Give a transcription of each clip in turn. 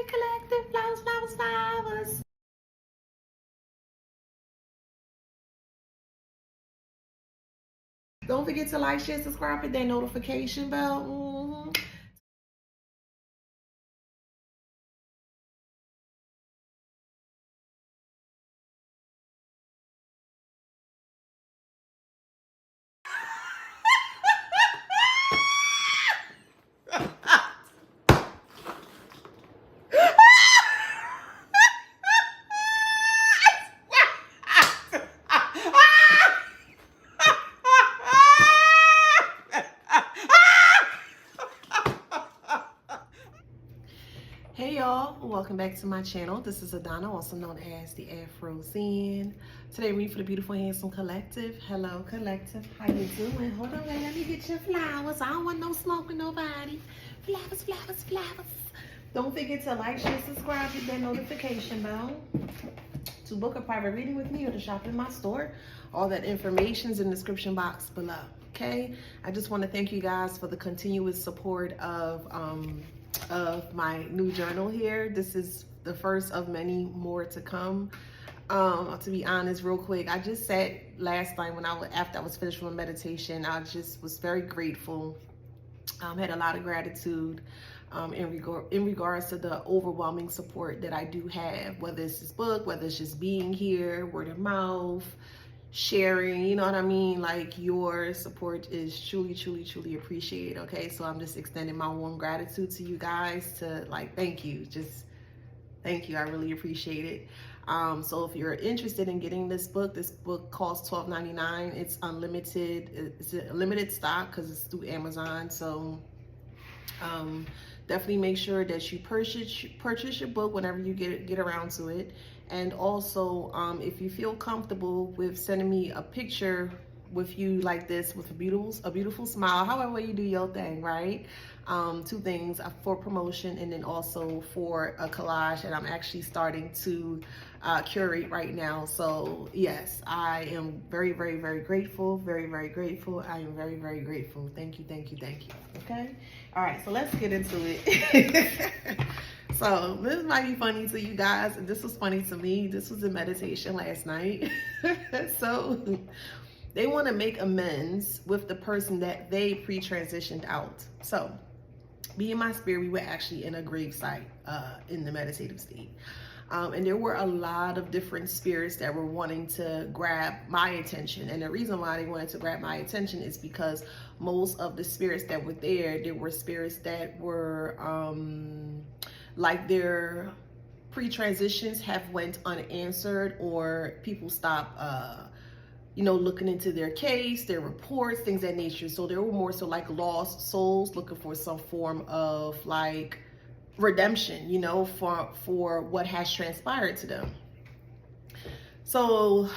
Collective flowers, flowers, flowers. Don't forget to like, share, subscribe, hit that notification bell. Hey y'all, welcome back to my channel. This is Adana, also known as the Afro Zen. Today we for the Beautiful Handsome Collective. Hello Collective, how you doing? Hold on, wait, let me get your flowers. I don't want no smoke with nobody. Flowers, flowers, flowers. Don't forget to like, share, subscribe, hit that notification bell. To book a private reading with me or to shop in my store, all that information is in the description box below. Okay, I just want to thank you guys for the continuous support of my new journal here. This is the first of many more to come. To be honest, real quick, I just sat last night after I was finished with meditation. I just was very grateful. Had a lot of gratitude in regards to the overwhelming support that I do have, whether it's this book, whether it's just being here, word of mouth, sharing, you know what I mean? Like, your support is truly, truly, truly appreciated. Okay, so I'm just extending my warm gratitude to you guys to, like, thank you. Just thank you. I really appreciate it. So if you're interested in getting this book costs $12.99. It's unlimited. It's a limited stock because it's through Amazon. So definitely make sure that you purchase your book whenever you get around to it. And also, if you feel comfortable with sending me a picture with you like this, with a beautiful smile, however you do your thing, right? Two things, for promotion and then also for a collage that I'm actually starting to curate right now. So yes, I am very, very, very grateful. Very, very grateful. I am very, very grateful. Thank you, thank you, thank you. Okay. All right, so let's get into it. So this might be funny to you guys, and this was funny to me. This was in meditation last night. So they want to make amends with the person that they pre-transitioned out. So me and my spirit, we were actually in a gravesite in the meditative state. And there were a lot of different spirits that were wanting to grab my attention. And the reason why they wanted to grab my attention is because most of the spirits that were there were spirits that were like their pre-transitions have went unanswered, or people stop looking into their case, their reports, things of that nature. So there were more so like lost souls looking for some form of like redemption, for what has transpired to them. So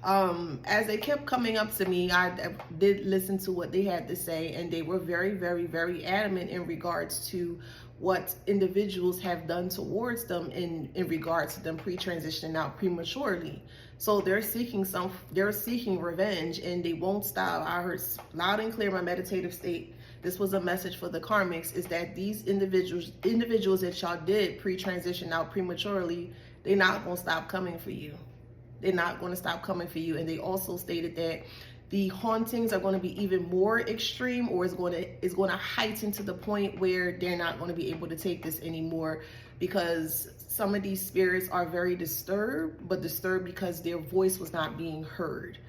as they kept coming up to me, I did listen to what they had to say, and they were very, very, very adamant in regards to what individuals have done towards them in regards to them pre-transitioning out prematurely. So they're seeking revenge, and they won't stop. I heard loud and clear in my meditative state. This was a message for the karmics, is that these individuals that y'all did pre-transition out prematurely, they're not going to stop coming for you. They're not going to stop coming for you. And they also stated that the hauntings are going to be even more extreme, or is going to heighten to the point where they're not going to be able to take this anymore, because some of these spirits are very disturbed, but disturbed because their voice was not being heard.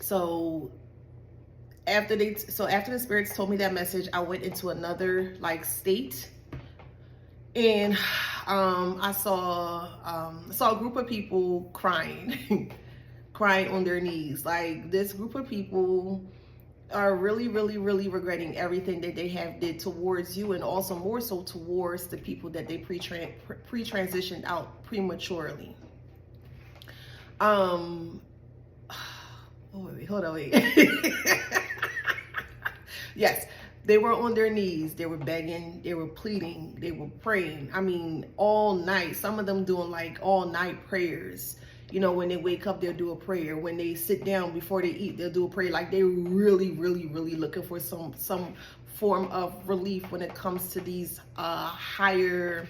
So after the spirits told me that message, I went into another like state, and I saw a group of people crying crying on their knees. Like, this group of people are really, really, really regretting everything that they have did towards you, and also more so towards the people that they pre-transitioned out prematurely. Oh, wait, hold on, wait. Yes, they were on their knees. They were begging, they were pleading, they were praying. I mean, all night. Some of them doing like all night prayers. When they wake up, they'll do a prayer. When they sit down before they eat, they'll do a prayer. Like, they're really, really, really looking for some form of relief when it comes to these higher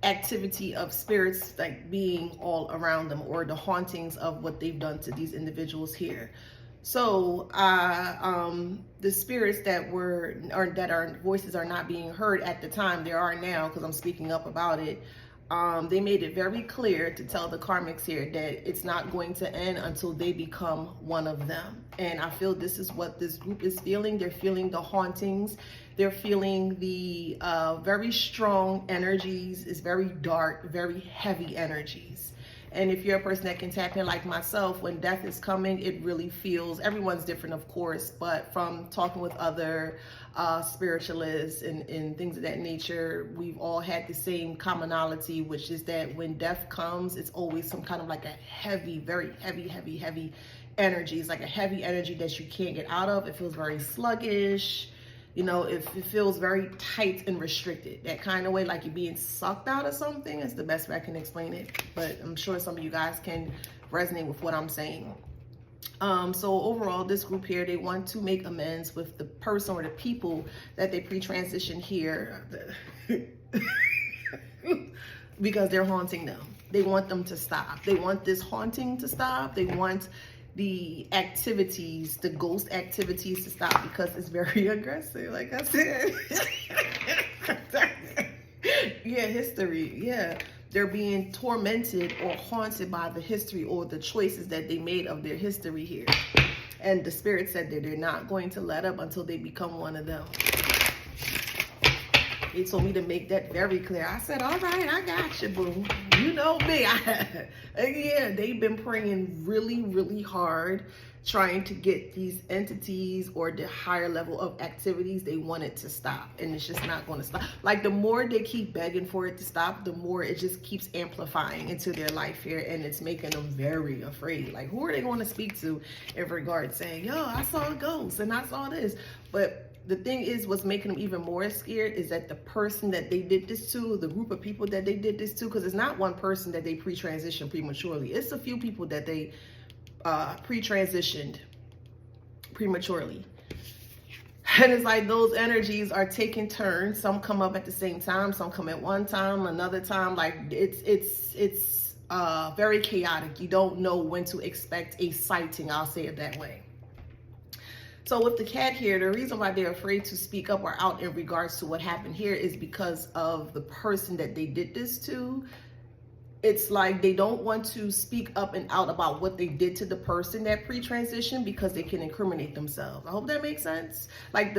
activity of spirits like being all around them, or the hauntings of what they've done to these individuals here. So the spirits that were, or that our voices are not being heard at the time, there are now, because I'm speaking up about it. They made it very clear to tell the karmics here that it's not going to end until they become one of them. And I feel this is what this group is feeling. They're feeling the hauntings. They're feeling the very strong energies. It's very dark, very heavy energies. And if you're a person that can tap in like myself, when death is coming, it really feels, everyone's different, of course, but from talking with other spiritualists and things of that nature, we've all had the same commonality, which is that when death comes, it's always some kind of like a heavy, very heavy energy. It's like a heavy energy that you can't get out of. It feels very sluggish. You know, it feels very tight and restricted. That kind of way, like you're being sucked out of something. Is the best way I can explain it. But I'm sure some of you guys can resonate with what I'm saying. So overall, this group here, they want to make amends with the person or the people that they pre-transitioned here because they're haunting them. They want them to stop. They want this haunting to stop. They want the activities, the ghost activities to stop because it's very aggressive, like I said. Yeah, history, yeah. They're being tormented or haunted by the history or the choices that they made of their history here. And the spirit said that they're not going to let up until they become one of them. They told me to make that very clear. I said, all right, I got you, boo. You know me. Yeah, they've been praying really hard, trying to get these entities or the higher level of activities, they want it to stop. And it's just not going to stop. Like the more they keep begging for it to stop, the more it just keeps amplifying into their life here. And it's making them very afraid. Like, who are they going to speak to in regards saying, yo, I saw a ghost and I saw this. But the thing is, what's making them even more scared is that the person that they did this to, the group of people that they did this to, because it's not one person that they pre-transitioned prematurely. It's a few people that they pre-transitioned prematurely. And it's like those energies are taking turns. Some come up at the same time. Some come at one time, another time. Like it's very chaotic. You don't know when to expect a sighting. I'll say it that way. So with the cat here, the reason why they're afraid to speak up or out in regards to what happened here is because of the person that they did this to. It's like they don't want to speak up and out about what they did to the person that pre-transition because they can incriminate themselves. I hope that makes sense. Like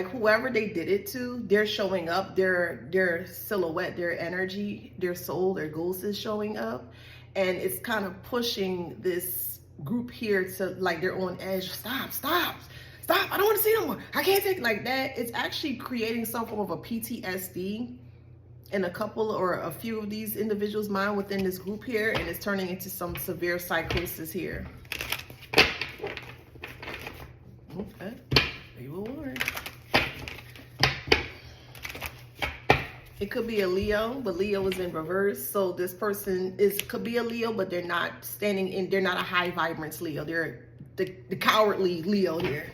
whoever they did it to, they're showing up. Their silhouette, their energy, their soul, their ghost is showing up, and it's kind of pushing this group here to like they're on edge. Stop. I don't want to see no more. I can't take like that. It's actually creating some form of a PTSD in a couple or a few of these individuals' mind within this group here, and it's turning into some severe psychosis here. Okay, you were warned. It could be a Leo, but Leo is in reverse. So this person could be a Leo, but they're not they're not a high vibrance Leo. They're the cowardly Leo here.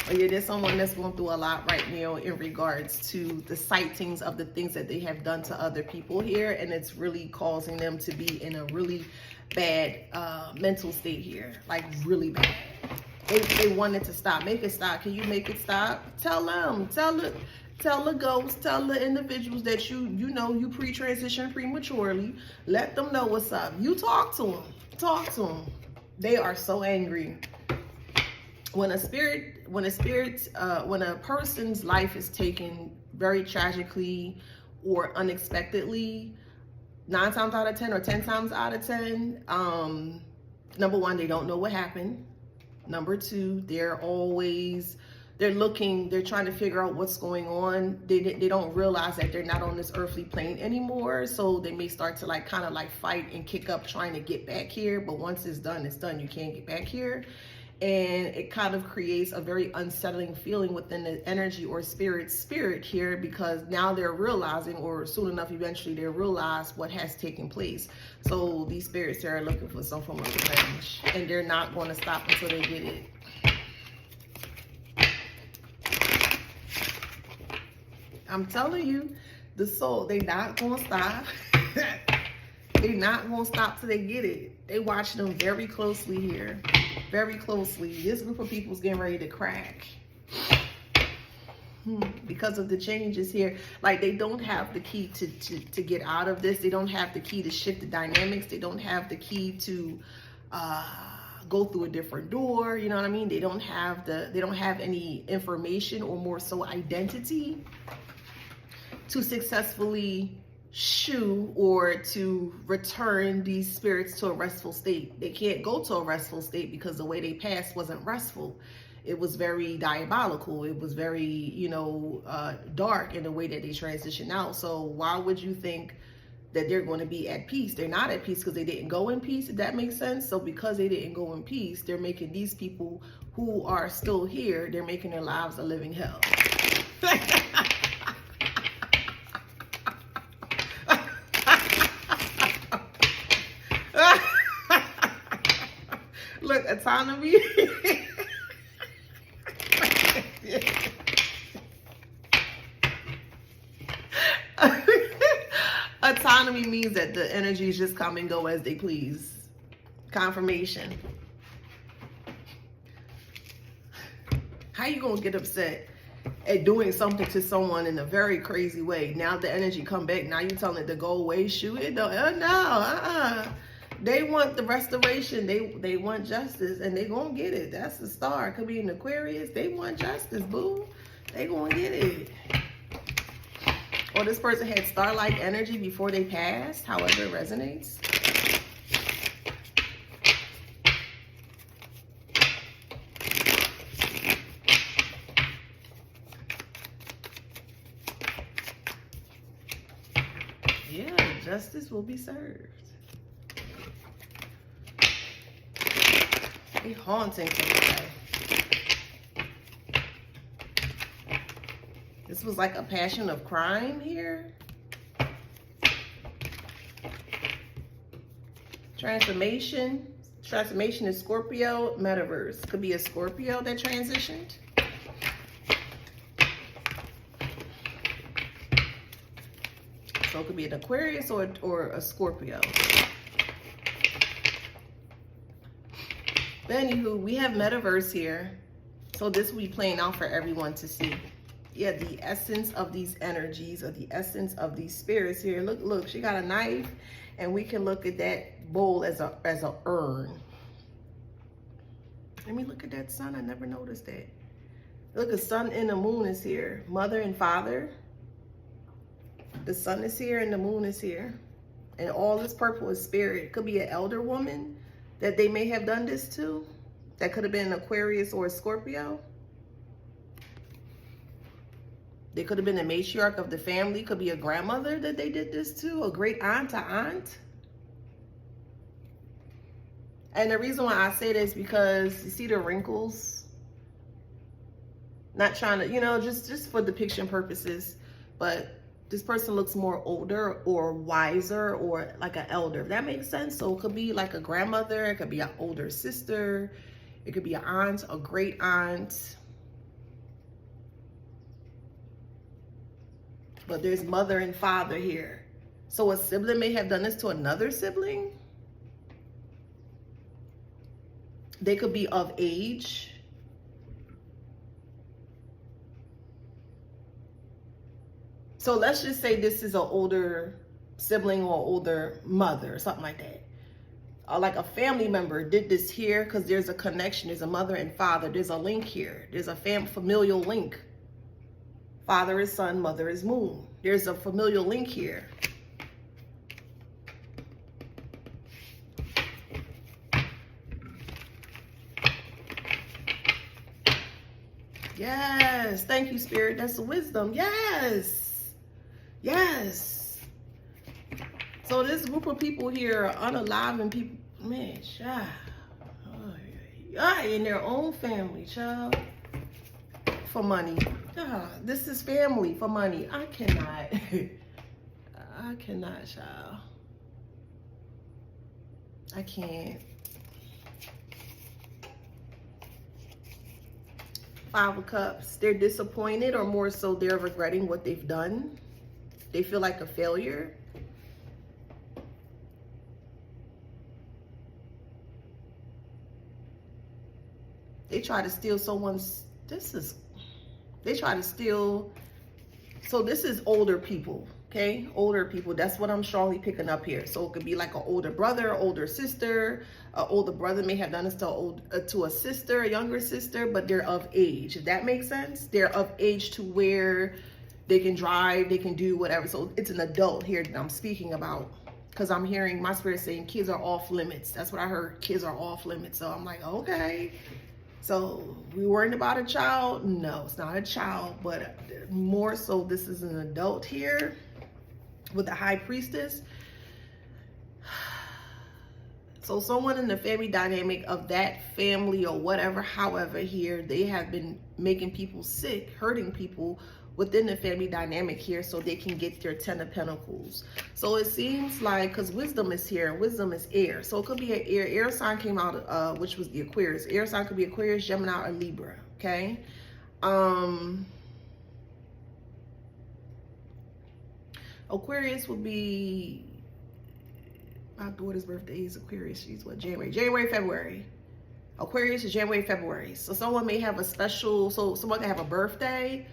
But yeah, there's someone that's going through a lot right now in regards to the sightings of the things that they have done to other people here. And it's really causing them to be in a really bad mental state here. Like really bad. They want it to stop. Make it stop. Can you make it stop? Tell them. Tell the ghosts, tell the individuals that you pre-transition prematurely. Let them know what's up. You talk to them. Talk to them. They are so angry. When a person's life is taken very tragically or unexpectedly, 9 times out of 10 or 10 times out of 10, number one, they don't know what happened. Number two, they're trying to figure out what's going on. They don't realize that they're not on this earthly plane anymore. So they may start to kind of fight and kick up trying to get back here. But once it's done, it's done. You can't get back here. And it kind of creates a very unsettling feeling within the energy or spirit here, because now they're realizing, or soon enough, eventually they'll realize what has taken place. So these spirits are looking for some form of revenge, and they're not going to stop until they get it. I'm telling you, the soul, they not gonna stop. They not gonna stop till they get it. They watching them very closely here. Very closely. This group of people is getting ready to crack. Because of the changes here. Like, they don't have the key to get out of this. They don't have the key to shift the dynamics. They don't have the key to go through a different door. You know what I mean? They don't have any information, or more so identity, to successfully shoo or to return these spirits to a restful state. They can't go to a restful state because the way they passed wasn't restful. It was very diabolical. It was very, you know, dark in the way that they transitioned out. So why would you think that they're going to be at peace? They're not at peace because they didn't go in peace, if that makes sense. So because they didn't go in peace, they're making these people who are still here, they're making their lives a living hell. Look, autonomy. Autonomy means that the energies just come and go as they please. Confirmation. How you gonna get upset at doing something to someone in a very crazy way? Now the energy come back. Now you telling it to go away, shoot it. They want the restoration. They want justice, and they gonna get it. That's the star. Could be an Aquarius. They want justice, boo. They gonna get it. Or this person had star-like energy before they passed, however it resonates. Yeah, justice will be served. They haunting somebody. This was like a passion of crime here. Transformation. Transformation is Scorpio. Metaverse. Could be a Scorpio that transitioned. So it could be an Aquarius or a Scorpio. But anywho, we have Metaverse here. So this will be playing out for everyone to see. Yeah, the essence of these energies, or the essence of these spirits here. Look, she got a knife, and we can look at that bowl as a urn. Let me look at that sun. I never noticed that. Look, the sun and the moon is here. Mother and father. The sun is here and the moon is here. And all this purple is spirit. It could be an elder woman that they may have done this to. That could have been an Aquarius or a Scorpio. They could have been a matriarch of the family. Could be a grandmother that they did this to, a great aunt to aunt. And the reason why I say this, because you see the wrinkles? Not trying to, you know, just for depiction purposes. But this person looks more older or wiser, or like an elder, if that makes sense. So it could be like a grandmother. It could be an older sister. It could be an aunt, a great aunt. But there's mother and father here. So a sibling may have done this to another sibling. They could be of age. So let's just say this is an older sibling or older mother or something like that. Or like a family member did this here, because there's a connection. There's a mother and father. There's a link here. There's a familial link. Father is sun, mother is moon. There's a familial link here. Yes. Thank you, Spirit. That's the wisdom. Yes. Yes. So this group of people here are unaliving people. Man, child. In their own family, child. For money. This is family for money. I cannot. I cannot, child. I can't. Five of Cups. They're disappointed, or more so they're regretting what they've done. They feel like a failure. They try to steal someone's, they try to steal, so this is older people, okay? Older people, that's what I'm strongly picking up here. So it could be like an older brother, older sister. An older brother may have done this to a sister, a younger sister, but they're of age, if that makes sense. They're of age to where they can drive, they can do whatever. So it's an adult here that I'm speaking about, because I'm hearing my spirit saying kids are off limits. That's what I heard, kids are off limits. So I'm like, okay. So we worrying about a child? No, it's not a child, but more so this is an adult here with the High Priestess. So someone in the family dynamic of that family or whatever, however here, they have been making people sick, hurting people within the family dynamic here so they can get their 10 of Pentacles. So it seems like, because wisdom is here, wisdom is air. So it could be an air sign came out, which was the Aquarius. Air sign could be Aquarius, Gemini, or Libra, okay? Aquarius will be, my daughter's birthday is Aquarius. She's what, January, February. Aquarius is January, February. So someone may have a special, so someone can have a birthday,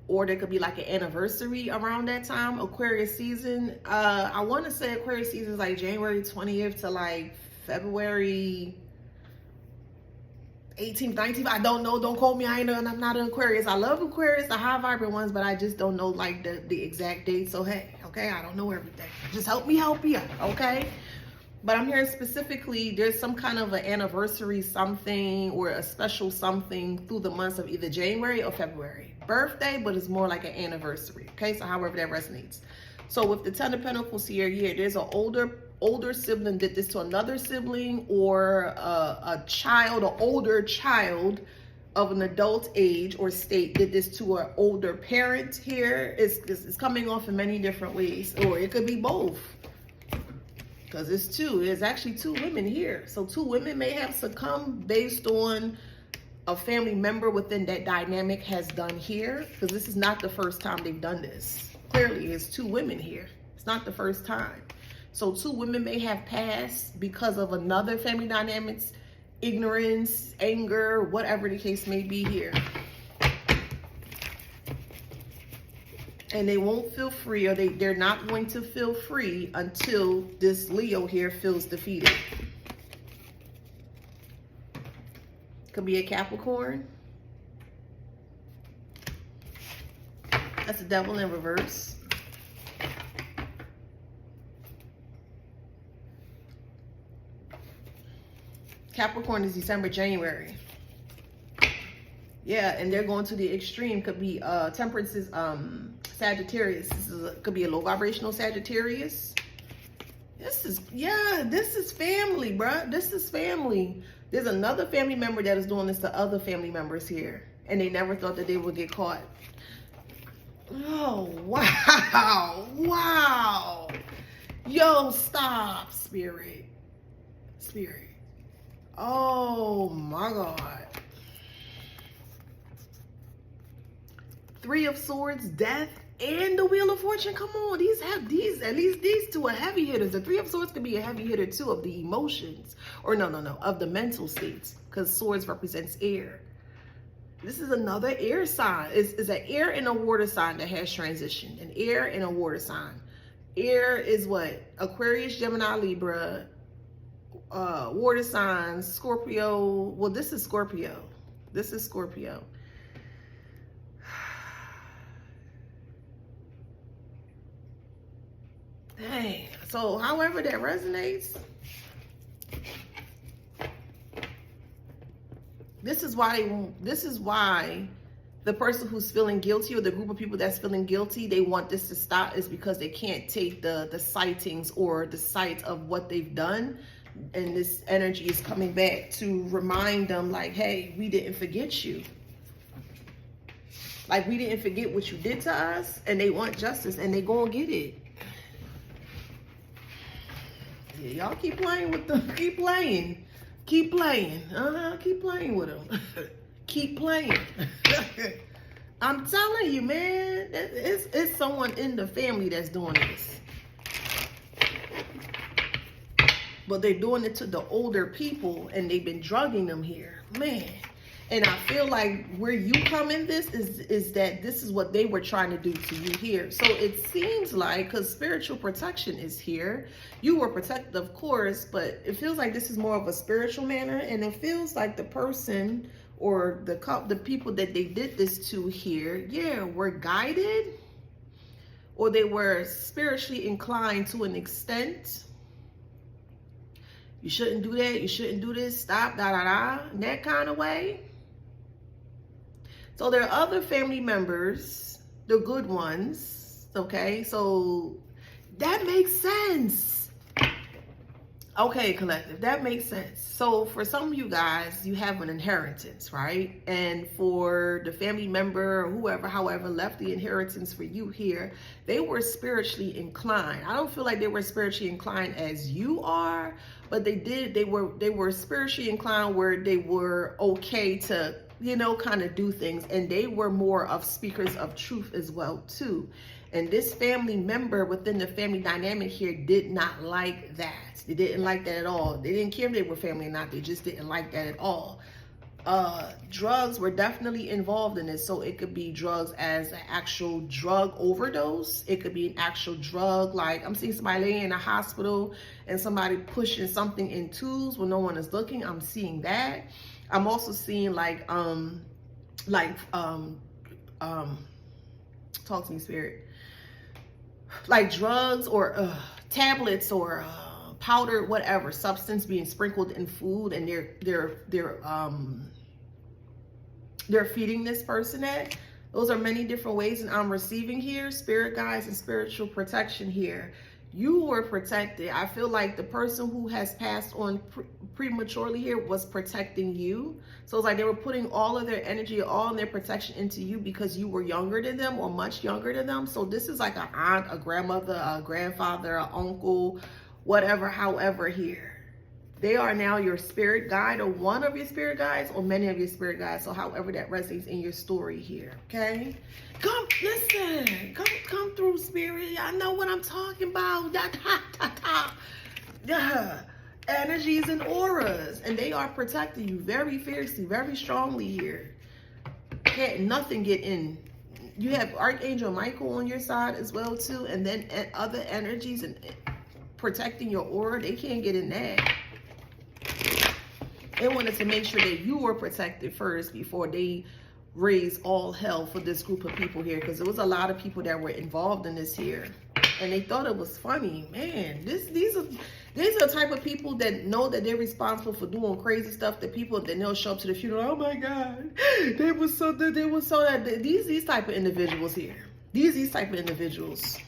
or there could be like an anniversary around that time. Aquarius season, I want to say Aquarius season is like January 20th to like February 18th, 19th. I don't know. Don't quote me. I'm not an Aquarius. I love Aquarius, the high vibrant ones, but I just don't know like the exact date. So hey, okay, I don't know everything. Just help me help you, okay? But I'm hearing specifically there's some kind of an anniversary something or a special something through the months of either January or February. Birthday, but it's more like an anniversary, okay? So however that resonates. So with the 10 of Pentacles here, yeah, there's an older sibling did this to another sibling, or a child, an older child of an adult age or state did this to an older parent here. It's coming off in many different ways, or it could be both. Because it's two. There's actually two women here. So two women may have succumbed based on a family member within that dynamic has done here. Because this is not the first time they've done this. Clearly, it's two women here. It's not the first time. So two women may have passed because of another family dynamics, ignorance, anger, whatever the case may be here. And they won't feel free, or they're not going to feel free until this Leo here feels defeated. Could be a Capricorn. That's the Devil in reverse. Capricorn is December, January. Yeah, and they're going to the extreme. Could be Temperance is Sagittarius. Could be a low vibrational Sagittarius. This is family, bruh. This is family. There's another family member that is doing this to other family members here, and they never thought that they would get caught. Oh, wow. Wow. Yo, stop, Spirit. Oh, my God. Three of Swords, Death, and the Wheel of Fortune. Come on, at least these two are heavy hitters. The Three of Swords could be a heavy hitter too, of the emotions, or no, of the mental states, because swords represents air. This is another air sign. It's an air and a water sign that has transitioned. An air and a water sign. Air is what? Aquarius, Gemini, Libra. Water signs, Scorpio. Well, this is Scorpio. Dang. So however that resonates, this is why the person who's feeling guilty, or the group of people that's feeling guilty, they want this to stop, is because they can't take the sightings or the sight of what they've done. And this energy is coming back to remind them, like, hey, we didn't forget you. Like, we didn't forget what you did to us, and they want justice, and they gonna get it. Yeah, y'all keep playing with them. Keep playing with them. keep playing. I'm telling you, man, it's someone in the family that's doing this. But they're doing it to the older people, and they've been drugging them here, man. And I feel like where you come in this is that this is what they were trying to do to you here. So it seems like, because spiritual protection is here, you were protected, of course, but it feels like this is more of a spiritual manner, and it feels like the person or the people that they did this to here, yeah, were guided, or they were spiritually inclined to an extent. You shouldn't do that. You shouldn't do this. Stop, that kind of way. So there are other family members, the good ones, okay? So that makes sense. Okay, collective, that makes sense. So for some of you guys, you have an inheritance, right? And for the family member or whoever, however, left the inheritance for you here, they were spiritually inclined. I don't feel like they were spiritually inclined as you are, but they were spiritually inclined where they were okay to, you know, kind of do things. And they were more of speakers of truth as well, too. And this family member within the family dynamic here did not like that. They didn't like that at all. They didn't care if they were family or not. They just didn't like that at all. Drugs were definitely involved in this. So it could be drugs as an actual drug overdose. It could be an actual drug. Like I'm seeing somebody laying in a hospital and somebody pushing something in tubes when no one is looking. I'm seeing that. I'm also seeing talk to me, spirit. Like drugs or tablets or powder, whatever substance being sprinkled in food, and they're feeding this person that. Those are many different ways, and I'm receiving here spirit guides and spiritual protection here. You were protected. I feel like the person who has passed on prematurely here was protecting you. So it's like they were putting all of their energy, all of their protection into you because you were younger than them or much younger than them. So this is like an aunt, a grandmother, a grandfather, an uncle, whatever, however here. They are now your spirit guide, or one of your spirit guides, or many of your spirit guides. So however that resonates in your story here, okay? Come, listen, come through, spirit. I know what I'm talking about. Yeah. Energies and auras, and they are protecting you very fiercely, very strongly here. Can't nothing get in. You have Archangel Michael on your side as well too, and then other energies and protecting your aura. They can't get in that. They wanted to make sure that you were protected first before they raise all hell for this group of people here, because there was a lot of people that were involved in this here, and they thought it was funny. Man, these are the type of people that know that they're responsible for doing crazy stuff. The people that they'll show up to the funeral. Oh my God, they were so that. These type of individuals here. These type of individuals.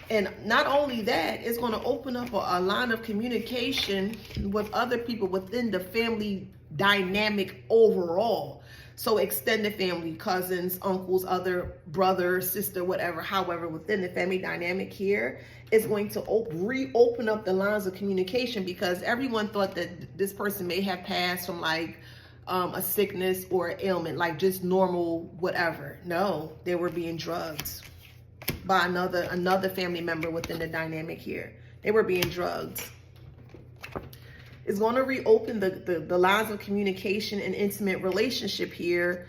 And not only that, it's going to open up a line of communication with other people within the family dynamic overall. So extended family, cousins, uncles, other brother, sister, whatever, however, within the family dynamic here is going to reopen up the lines of communication, because everyone thought that this person may have passed from like a sickness or an ailment, like just normal whatever. No, they were being drugged by another family member within the dynamic here. They were being drugged. It's going to reopen the lines of communication and intimate relationship here,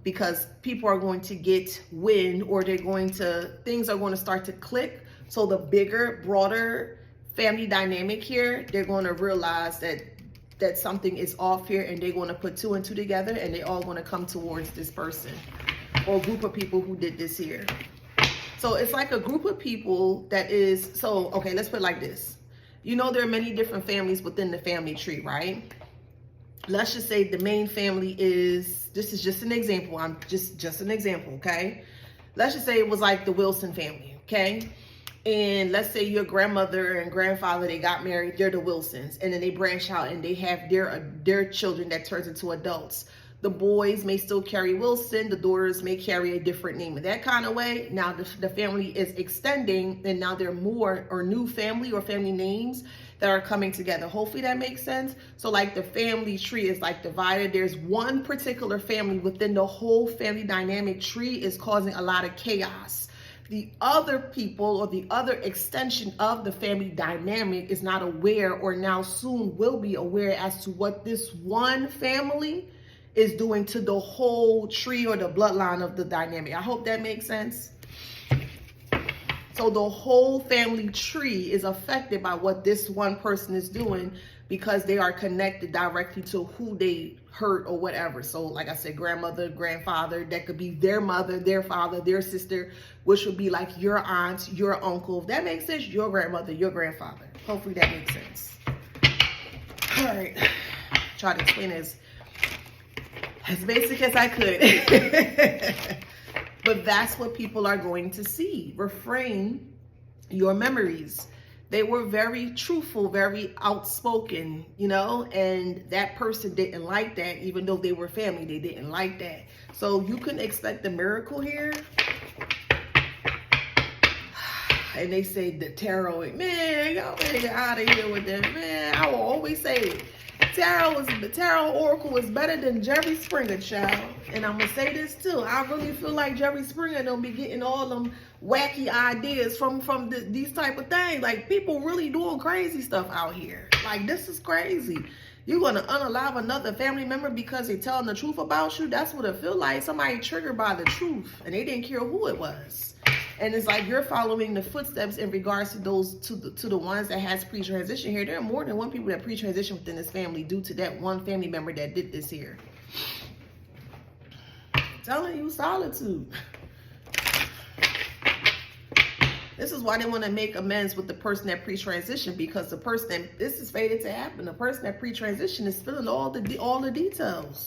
because people are going to get wind, or things are going to start to click. So the bigger, broader family dynamic here, they're going to realize that something is off here, and they're going to put two and two together, and they're all going to come towards this person or group of people who did this here. So it's like a group of people that is, so, okay, let's put it like this. You know, there are many different families within the family tree, right? Let's just say the main family is, this is just an example. I'm just an example, okay? Let's just say it was like the Wilson family, okay? And let's say your grandmother and grandfather, they got married, they're the Wilsons. And then they branch out and they have their children that turns into adults. the boys may still carry Wilson, the daughters may carry a different name. In that kind of way, now the family is extending, and now there are more or new family or family names that are coming together. Hopefully that makes sense. So like the family tree is like divided. There's one particular family within the whole family dynamic tree is causing a lot of chaos. The other people or the other extension of the family dynamic is not aware, or now soon will be aware, as to what this one family is doing to the whole tree or the bloodline of the dynamic. I hope that makes sense. So the whole family tree is affected by what this one person is doing, because they are connected directly to who they hurt or whatever. So like I said, grandmother, grandfather, that could be their mother, their father, their sister, which would be like your aunt, your uncle. If that makes sense, your grandmother, your grandfather. Hopefully that makes sense. All right. Try to explain as basic as I could. But that's what people are going to see. Refrain your memories. They were very truthful, very outspoken, you know, and that person didn't like that. Even though they were family, they didn't like that. So you can expect a miracle here. And they say the tarot, man, y'all better get out of here with that. Man, I will always say the tarot oracle is better than Jerry Springer, child. And I'm gonna say this too. I really feel like Jerry Springer don't be getting all them wacky ideas from these type of things. Like, people really doing crazy stuff out here. Like, this is crazy. You're gonna unalive another family member because they're telling the truth about you? That's what it feel like. Somebody triggered by the truth, and they didn't care who it was. And it's like you're following the footsteps in regards to those to the ones that has pre-transition here. There are more than one people that pre-transition within this family due to that one family member that did this here. I'm telling you, solitude. This is why they want to make amends with the person that pre-transition, because the person that this is fated to happen, the person that pre-transition is feeling all the details.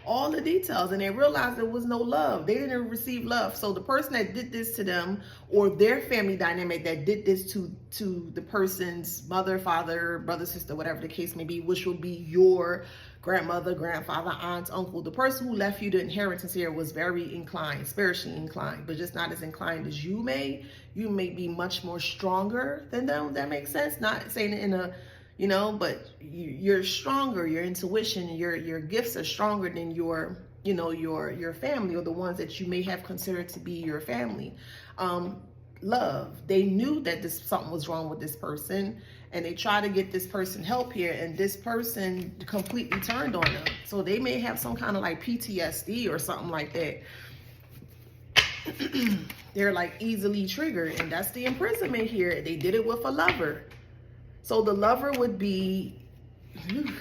All the details, and they realized there was no love. They didn't receive love. So the person that did this to them, or their family dynamic that did this to the person's mother, father, brother, sister, whatever the case may be, which will be your grandmother, grandfather, aunt, uncle, the person who left you the inheritance here was very inclined, spiritually inclined, but just not as inclined as you may. You may be much more stronger than them. That makes sense. Not saying it in a, you know, but you're stronger. Your intuition, your gifts are stronger than your, you know, your family, or the ones that you may have considered to be your family. Love. They knew that something was wrong with this person, and they try to get this person help here, and this person completely turned on them. So they may have some kind of like PTSD or something like that. They're like easily triggered, and that's the imprisonment here. They did it with a lover. So the lover would be, the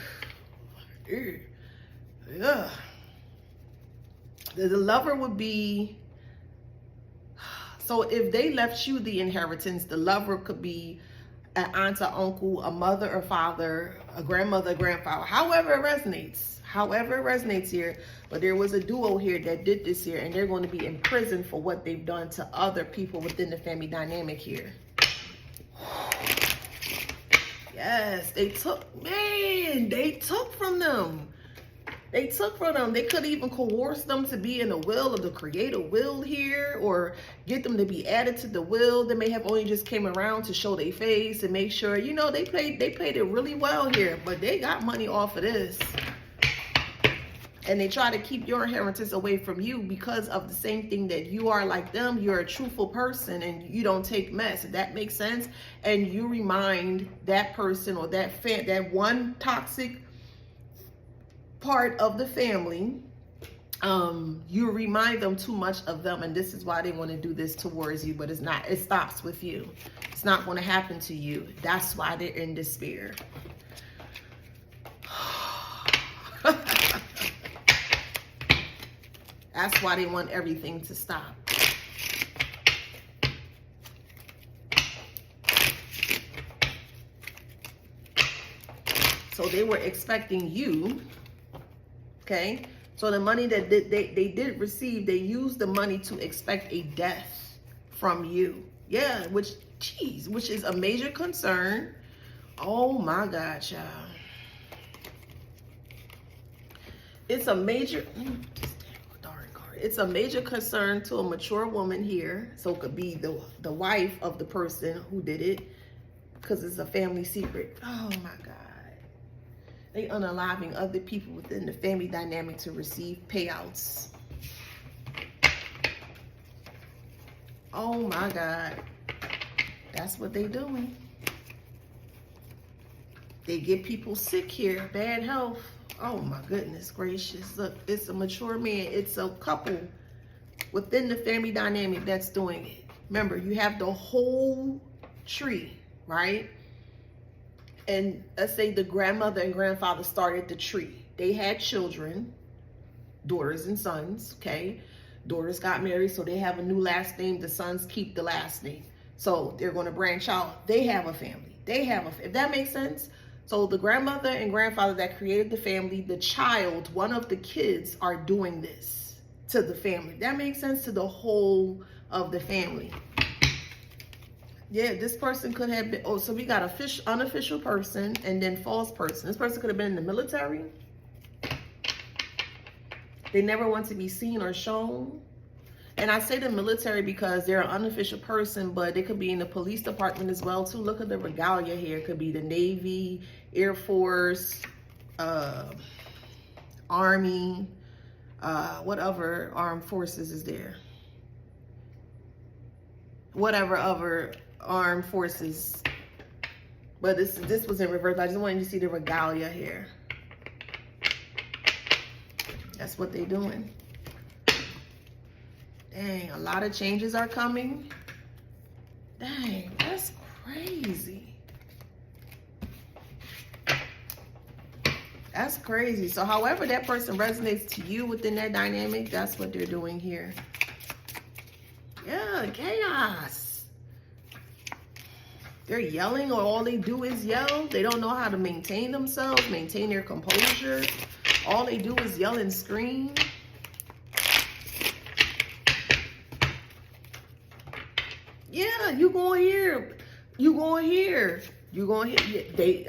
lover would be, so if they left you the inheritance, the lover could be an aunt or uncle, a mother or father, a grandmother, grandfather, however it resonates here. But there was a duo here that did this here, and they're going to be in prison for what they've done to other people within the family dynamic here. Yes, they took from them. They could even coerce them to be in a will, or to create a will here, or get them to be added to the will. They may have only just came around to show their face and make sure, you know, they played it really well here, but they got money off of this. And they try to keep your inheritance away from you because of the same thing that you are like them. You're a truthful person and you don't take mess. If that makes sense. And you remind that person, or that one toxic part of the family, you remind them too much of them, and this is why they want to do this towards you. But it's not. It stops with you. It's not going to happen to you. That's why they're in despair. That's why they want everything to stop. So they were expecting you, okay? So the money that they did receive, they used the money to expect a death from you. Yeah, which is a major concern. Oh my God, child. It's a major, darn card. It's a major concern to a mature woman here. So it could be the wife of the person who did it, because it's a family secret. Oh my God. They unaliving other people within the family dynamic to receive payouts. Oh my God. That's what they doing. They get people sick here, bad health. Oh my goodness gracious. Look, it's a mature man. It's a couple within the family dynamic that's doing it. Remember, you have the whole tree, right? And let's say the grandmother and grandfather started the tree. They had children, daughters and sons, okay? Daughters got married, so they have a new last name. The sons keep the last name. So they're going to branch out. They have a family. If that makes sense. So the grandmother and grandfather that created the family, the child, one of the kids are doing this to the family. That makes sense, to the whole of the family. Yeah, this person could have been, oh, so we got unofficial person and then false person. This person could have been in the military. They never want to be seen or shown. And I say the military because they're an unofficial person, but they could be in the police department as well too. Look at the regalia here. It could be the Navy, Air Force, Army, what other armed forces is there? Whatever other armed forces. But this was in reverse. I just wanted you to see the regalia here. That's what they're doing. Dang, a lot of changes are coming. Dang, that's crazy. That's crazy. So however that person resonates to you within that dynamic, that's what they're doing here. Yeah, chaos. They're yelling, or all they do is yell. They don't know how to maintain themselves, maintain their composure. All they do is yell and scream. Yeah, you gonna hear.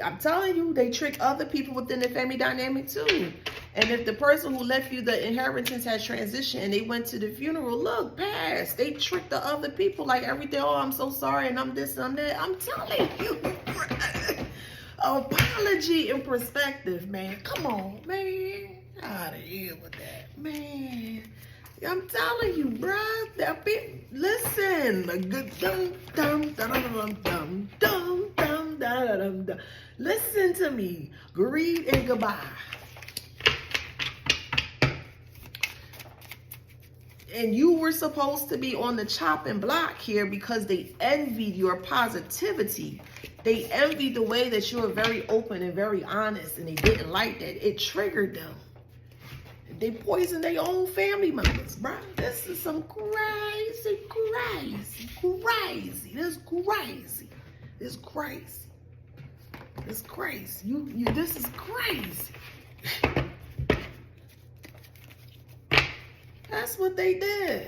I'm telling you, they trick other people within the family dynamic too. And if the person who left you the inheritance has transitioned and they went to the funeral, look, pass. They tricked the other people like everything. Oh, I'm so sorry, and I'm this and I'm that. I'm telling you. Apology and perspective, man. Come on, man. Out of here with that, man. I'm telling you, bruh. Listen. Listen to me. Greed and goodbye. And you were supposed to be on the chopping block here because they envied your positivity. They envied the way that you were very open and very honest, and they didn't like that. It triggered them. They poisoned their own family members, bro. This is some crazy. This is crazy. This is crazy. That's what they did.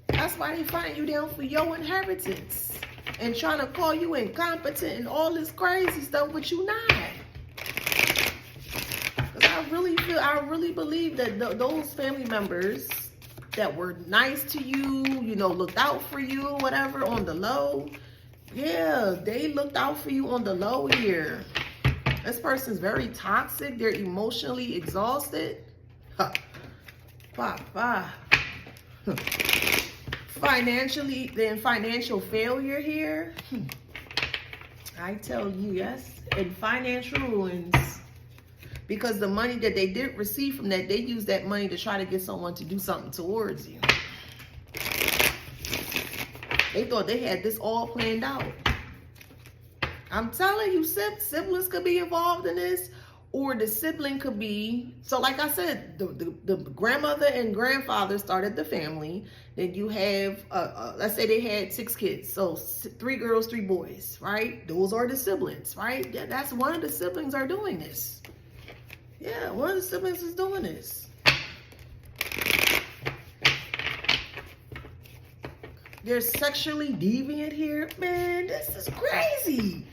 That's why they find you down for your inheritance and trying to call you incompetent and all this crazy stuff, but you not. I really believe that those family members that were nice to you, looked out for you, whatever, on the low, yeah, they looked out for you on the low here. This person's very toxic. They're emotionally exhausted. Financially, they're in financial failure here. I tell you, yes, in financial ruins. Because the money that they did receive from that, they used that money to try to get someone to do something towards you. They thought they had this all planned out. I'm telling you, siblings could be involved in this, or the sibling could be. So like I said, the grandmother and grandfather started the family. Then you have, let's say they had 6 kids. So 3 girls, 3 boys, right? Those are the siblings, right? That's one of the siblings are doing this. Yeah, one of the siblings is doing this. They're sexually deviant here. Man, this is crazy.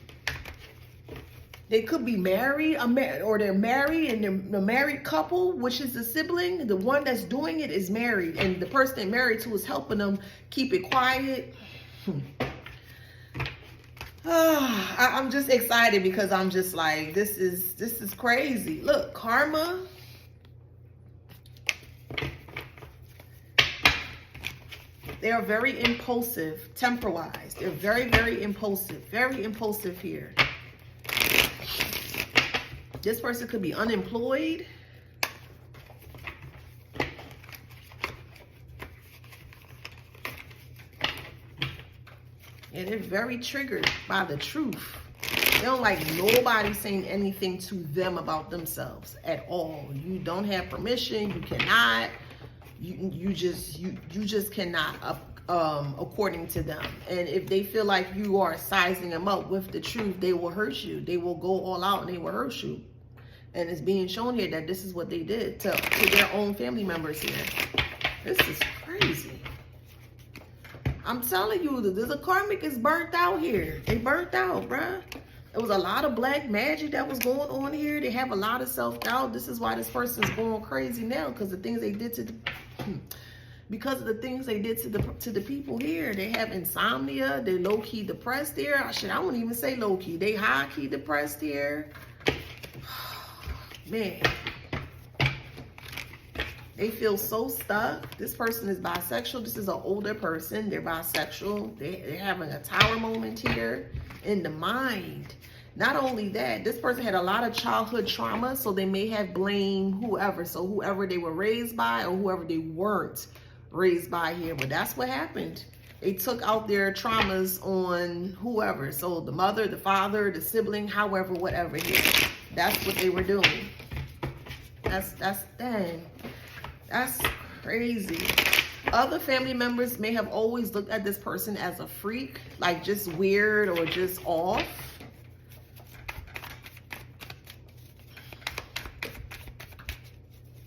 They could be married, or they're married, and they're the married couple, which is the sibling. The one that's doing it is married, and the person they're married to is helping them keep it quiet. I'm just excited because I'm just like, this is crazy. Look, karma. They are very impulsive, temper-wise. They're very, very impulsive here. This person could be unemployed. And they're very triggered by the truth. They don't like nobody saying anything to them about themselves at all. You don't have permission. You cannot. You just cannot, according to them. And if they feel like you are sizing them up with the truth, they will hurt you. They will go all out and they will hurt you. And it's being shown here that this is what they did to their own family members here. This is crazy. I'm telling you, the karmic is burnt out here. They burnt out, bruh. There was a lot of black magic that was going on here. They have a lot of self-doubt. This is why this person's going crazy now, because the things they did to the people here. They have insomnia. They're low-key depressed here. I wouldn't even say low-key. They high-key depressed here. Man, they feel so stuck. This person is bisexual. This is an older person. They're bisexual. They're having a tower moment here in the mind. Not only that, this person had a lot of childhood trauma, so they may have blamed whoever. So whoever they were raised by or whoever they weren't raised by here. But that's what happened. They took out their traumas on whoever. So the mother, the father, the sibling, however, whatever here. That's what they were doing. Dang. That's crazy. Other family members may have always looked at this person as a freak, like just weird or just off.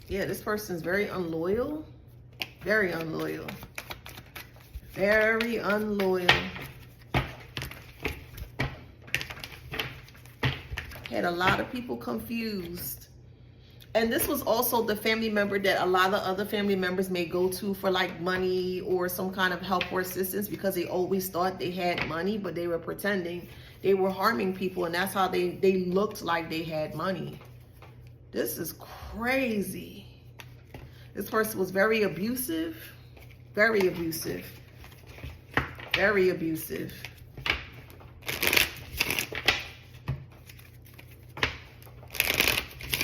Yeah, this person is very unloyal. Very unloyal. Very unloyal. Had a lot of people confused. And this was also the family member that a lot of other family members may go to for like money or some kind of help or assistance, because they always thought they had money, but they were pretending. They were harming people, and that's how they looked like they had money. This is crazy. This person was very abusive. Very abusive. Very abusive.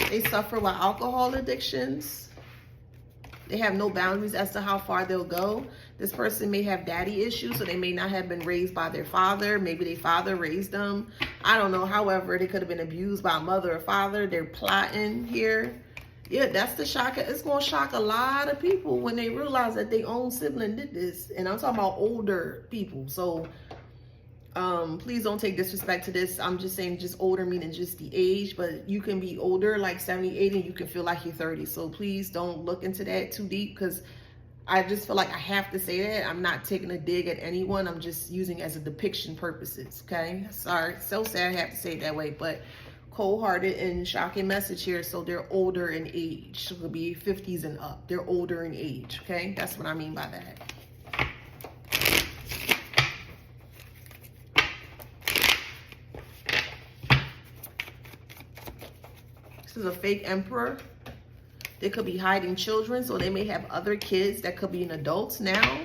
They suffer with alcohol addictions. They have no boundaries as to how far they'll go. This person may have daddy issues, so they may not have been raised by their father. Maybe their father raised them. I don't know. However, they could have been abused by a mother or father. They're plotting here. Yeah, that's the shock. It's going to shock a lot of people when they realize that their own sibling did this. And I'm talking about older people. So please don't take disrespect to this. I'm just saying just older meaning just the age, but you can be older like 70, 80 and you can feel like you're 30. So please don't look into that too deep, because I just feel like I have to say that. I'm not taking a dig at anyone. I'm just using it as a depiction purposes, okay? Sorry, so sad I have to say it that way, but cold-hearted and shocking message here. So they're older in age. So it could be 50s and up. They're older in age, okay? That's what I mean by that. This is a fake emperor. They could be hiding children, so they may have other kids that could be an adults now.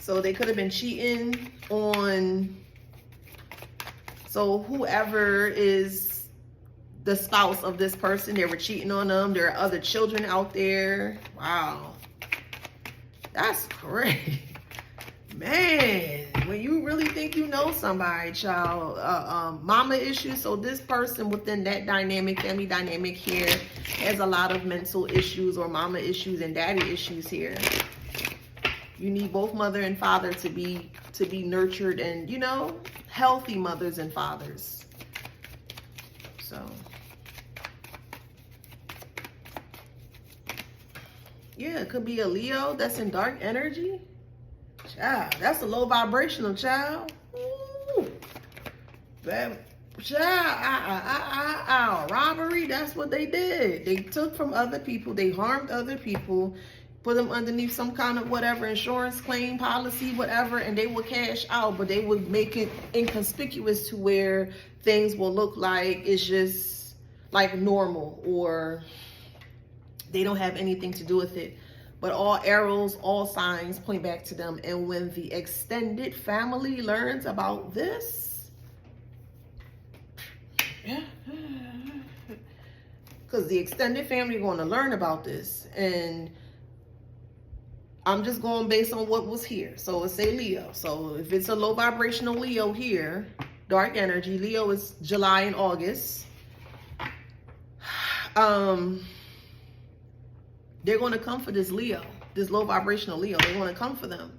So they could have been cheating on, so whoever is the spouse of this person, they were cheating on them. There are other children out there. Wow. That's crazy. Man, when you really think you know somebody, child, mama issues. So this person within that dynamic, family dynamic here, has a lot of mental issues or mama issues and daddy issues here. You need both mother and father to be nurtured and, you know, healthy mothers and fathers. So, yeah, it could be a Leo that's in dark energy. Child, that's a low vibrational, child. Ooh. Robbery, that's what they did. They took from other people, they harmed other people, put them underneath some kind of whatever insurance claim policy, whatever, and they would cash out, but they would make it inconspicuous to where things will look like it's just like normal, or they don't have anything to do with it. But all arrows, all signs point back to them. And when the extended family learns about this, because the extended family are going to learn about this, and I'm just going based on what was here. So let's say Leo. So if it's a low vibrational Leo here, dark energy, Leo is July and August. They're going to come for this Leo, this low vibrational Leo. They're going to come for them.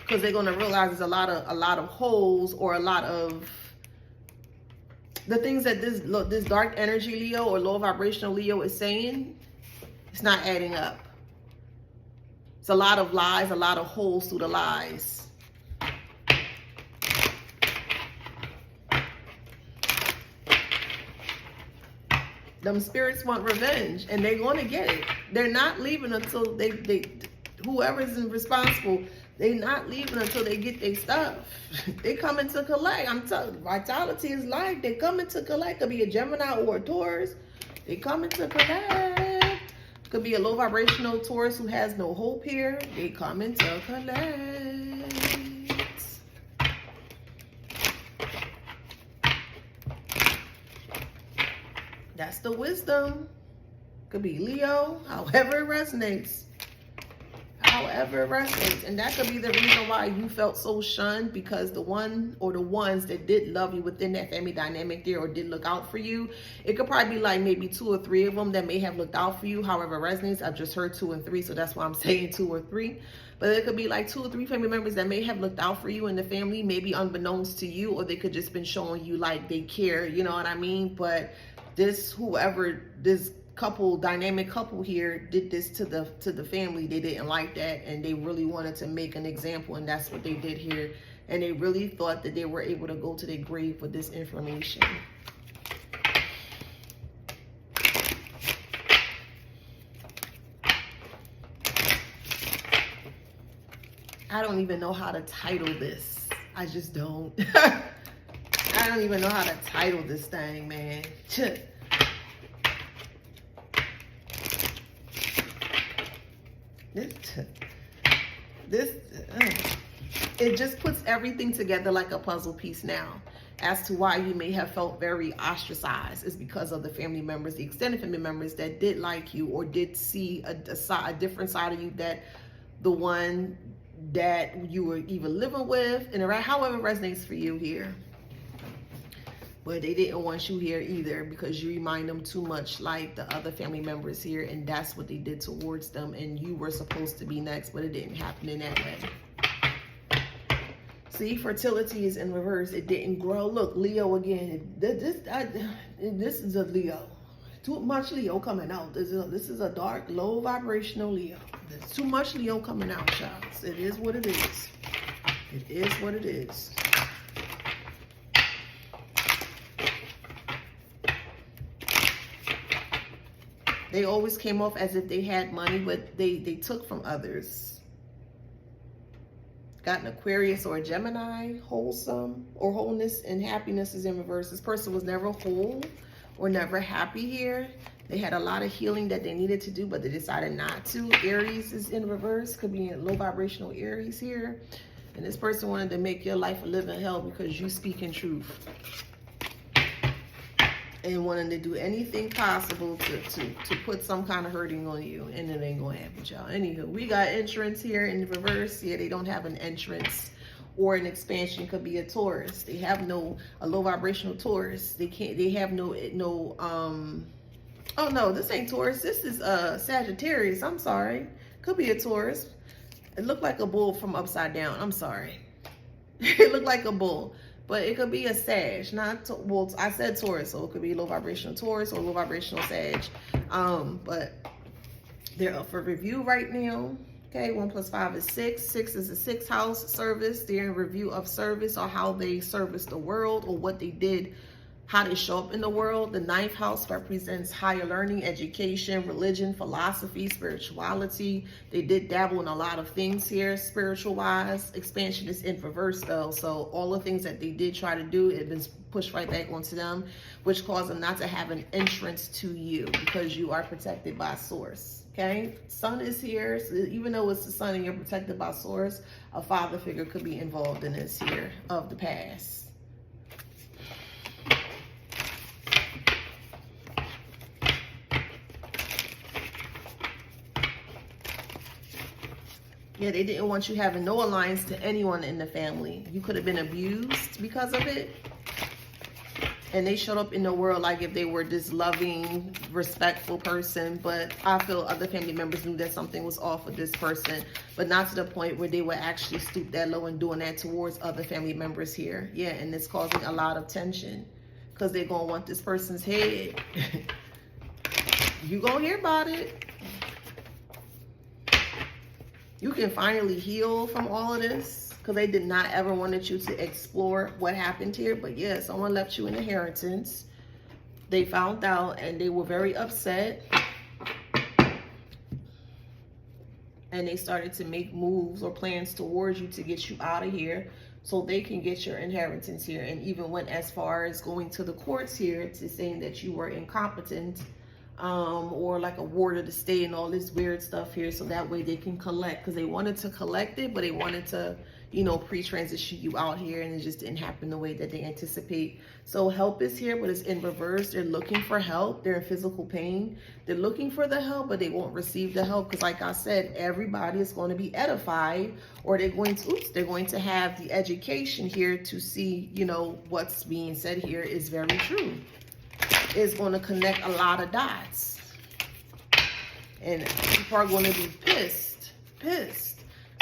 Because they're going to realize there's a lot of holes, or a lot of the things that this dark energy Leo or low vibrational Leo is saying. It's not adding up. It's a lot of lies, a lot of holes through the lies. Them spirits want revenge, and they're going to get it. They're not leaving until whoever's responsible, they're not leaving until they get their stuff. They coming to collect. I'm telling you, vitality is life. They coming to collect. Could be a Gemini or a Taurus. They coming to collect. Could be a low vibrational Taurus who has no hope here. They coming to collect. That's the wisdom. Could be Leo, however it resonates. However it resonates. And that could be the reason why you felt so shunned, because the one or the ones that did love you within that family dynamic there, or did look out for you, it could probably be like maybe 2 or 3 of them that may have looked out for you. However it resonates. I've just heard 2 and 3, so that's why I'm saying 2 or 3. But it could be like 2 or 3 family members that may have looked out for you in the family, maybe unbeknownst to you, or they could just been showing you like they care, you know what I mean? But this dynamic couple here did this to the family. They didn't like that, and they really wanted to make an example, and that's what they did here. And they really thought that they were able to go to their grave with this information. I don't even know how to title this. I just don't. I don't even know how to title this thing, man. It just puts everything together like a puzzle piece now, as to why you may have felt very ostracized. Is because of the family members, the extended family members that did like you, or did see a different side of you, that the one that you were even living with, and however it resonates for you here. But they didn't want you here either, because you remind them too much like the other family members here, and that's what they did towards them. And you were supposed to be next, but it didn't happen in that way. See, fertility is in reverse. It didn't grow. Look, Leo again. This is a Leo. Too much Leo coming out. This is a dark, low vibrational Leo. There's too much Leo coming out, child. It is what it is. It is what it is. They always came off as if they had money, but they took from others. Got an Aquarius or a Gemini, wholesome, or wholeness and happiness is in reverse. This person was never whole or never happy here. They had a lot of healing that they needed to do, but they decided not to. Aries is in reverse. Could be in low vibrational Aries here. And this person wanted to make your life a living hell because you speak in truth. And wanting to do anything possible to put some kind of hurting on you. And it ain't going to happen, y'all. Anywho, we got entrance here in the reverse. Yeah, they don't have an entrance or an expansion. Could be a Taurus. They have a low vibrational Taurus. They have no, oh no, this ain't Taurus. This is Sagittarius. I'm sorry. Could be a Taurus. It looked like a bull from upside down. I'm sorry. It looked like a bull. But it could be a Sag, well, I said Taurus, so it could be low vibrational Taurus or low vibrational Sag. But they're up for review right now. Okay, 1 plus 5 is 6. 6 is the sixth house service. They're in review of service or how they service the world or what they did, how they show up in the world. The ninth house represents higher learning, education, religion, philosophy, spirituality. They did dabble in a lot of things here, spiritual wise. Expansion is in reverse though. So all the things that they did try to do, it been pushed right back onto them, which caused them not to have an entrance to you because you are protected by source. Okay, sun is here. So even though it's the sun and you're protected by source, a father figure could be involved in this here of the past. Yeah, they didn't want you having no alliance to anyone in the family. You could have been abused because of it. And they showed up in the world like if they were this loving, respectful person. But I feel other family members knew that something was off with this person, but not to the point where they would actually stoop that low and doing that towards other family members here. Yeah, and it's causing a lot of tension because they're going to want this person's head. You going to hear about it. You can finally heal from all of this. Because they did not ever wanted you to explore what happened here. But yeah, someone left you an inheritance. They found out and they were very upset. And they started to make moves or plans towards you to get you out of here so they can get your inheritance here. And even went as far as going to the courts here to saying that you were incompetent. Or like a ward of the state and all this weird stuff here. So that way they can collect. Because they wanted to collect it, but they wanted to, you know, pre-transition you out here, and it just didn't happen the way that they anticipate. So help is here, but it's in reverse. They're looking for help. They're in physical pain. They're looking for the help, but they won't receive the help because, like I said, everybody is going to be edified, or they're going to have the education here to see, you know, what's being said here is very true. It's going to connect a lot of dots, and people are going to be pissed.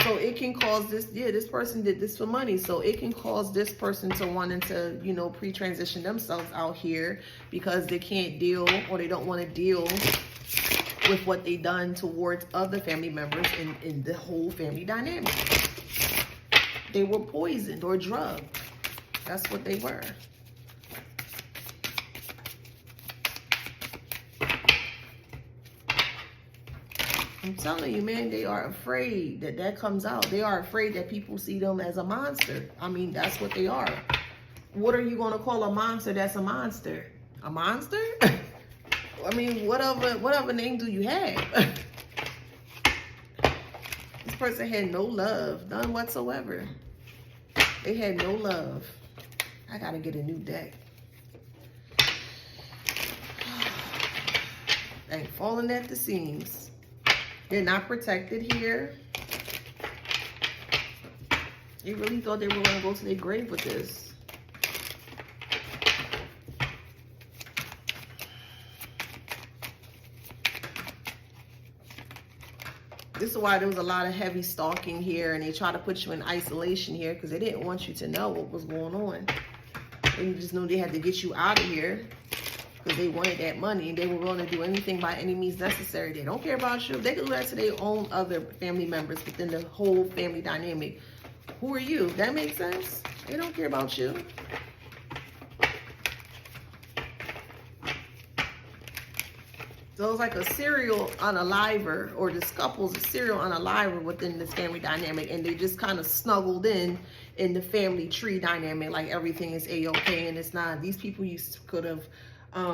So it can cause this, yeah, this person did this for money. So it can cause this person to wanting to, you know, pre-transition themselves out here because they can't deal, or they don't want to deal with what they done towards other family members in the whole family dynamic. They were poisoned or drugged. That's what they were. I'm telling you, man, they are afraid that that comes out. They are afraid that people see them as a monster. I mean, that's what they are. What are you going to call a monster that's a monster? A monster? I mean, whatever name do you have? This person had no love, none whatsoever. They had no love. I got to get a new deck. They ain't falling at the seams. They're not protected here. They really thought they were going to go to their grave with this. This is why there was a lot of heavy stalking here, and they try to put you in isolation here because they didn't want you to know what was going on. They just knew they had to get you out of here. Because they wanted that money and they were willing to do anything by any means necessary. They don't care about you. They can do that to their own other family members within the whole family dynamic. Who are you? That makes sense? They don't care about you. So it's like a serial unaliver, or this couple's a serial unaliver within this family dynamic, and they just kind of snuggled in the family tree dynamic, like everything is A-okay, and it's not. These people could have.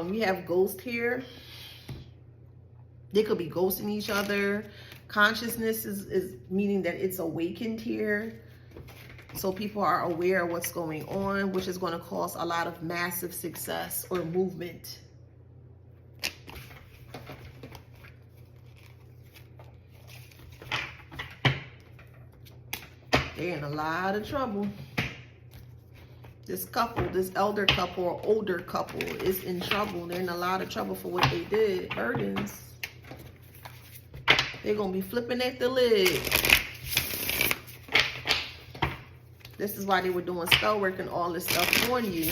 We have ghost here. They could be ghosting each other. Consciousness is meaning that it's awakened here. So people are aware of what's going on, which is going to cause a lot of massive success or movement. They're in a lot of trouble. This couple, this elder couple or older couple is in trouble. They're in a lot of trouble for what they did. Burdens. They're going to be flipping at the lid. This is why they were doing spell work and all this stuff on you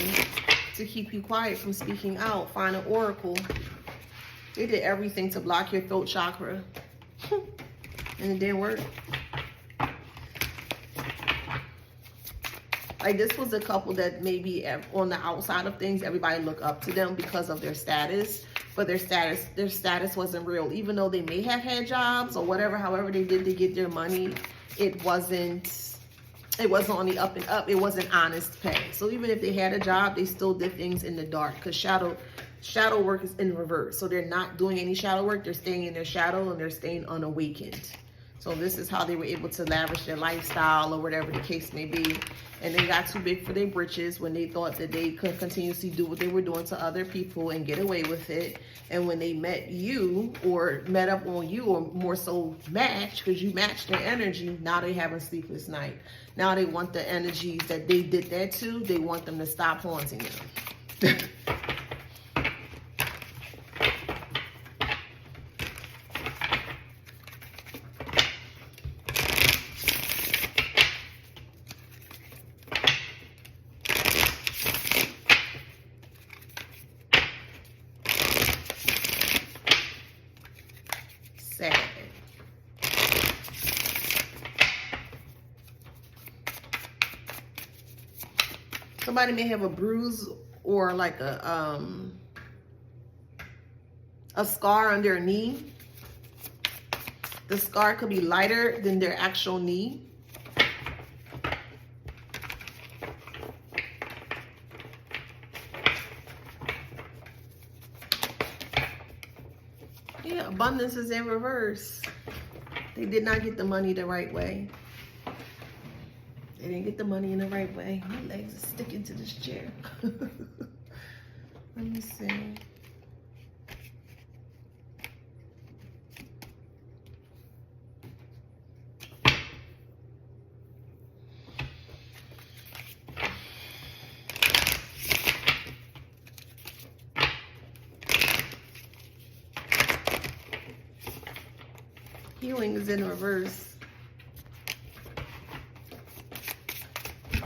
to keep you quiet from speaking out. Find an oracle. They did everything to block your throat chakra. and it didn't work. Like, this was a couple that maybe on the outside of things, everybody looked up to them because of their status, but their status wasn't real. Even though they may have had jobs or whatever, however they did to get their money, it wasn't on the up and up. It wasn't honest pay. So even if they had a job, they still did things in the dark, because shadow work is in reverse. So they're not doing any shadow work. They're staying in their shadow and they're staying unawakened. So this is how they were able to lavish their lifestyle or whatever the case may be. And they got too big for their britches when they thought that they could continuously do what they were doing to other people and get away with it. And when they met you or met up on you, or more so matched, because you matched their energy, now they having a sleepless night. Now they want the energies that they did that to, they want them to stop haunting them. Sad. Somebody may have a bruise or like a scar on their knee. The scar could be lighter than their actual knee. Yeah, abundance is in reverse. They did not get the money the right way. They didn't get the money in the right way. My legs are sticking to this chair. Let me see. Healing is in reverse.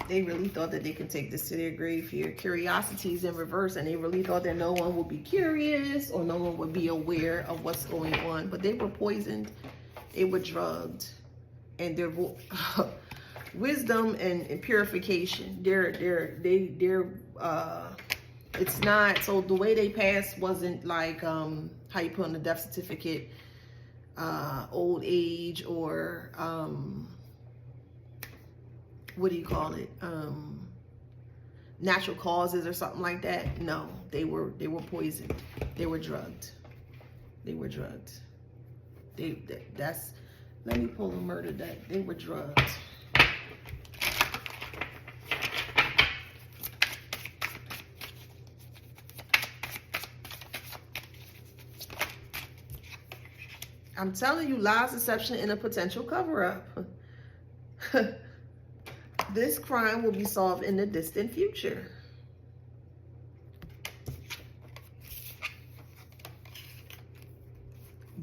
They really thought that they could take this to their grave here. Curiosity is in reverse, and they really thought that no one would be curious or no one would be aware of what's going on. But they were poisoned, they were drugged, and their wisdom and purification. It's not, so the way they passed wasn't like how you put on the death certificate, old age or what do you call it? Natural causes or something like that. No, they were poisoned. They were drugged. They were drugged. Let me pull a murder deck. They were drugged. I'm telling you, lies, deception, and a potential cover-up. This crime will be solved in the distant future.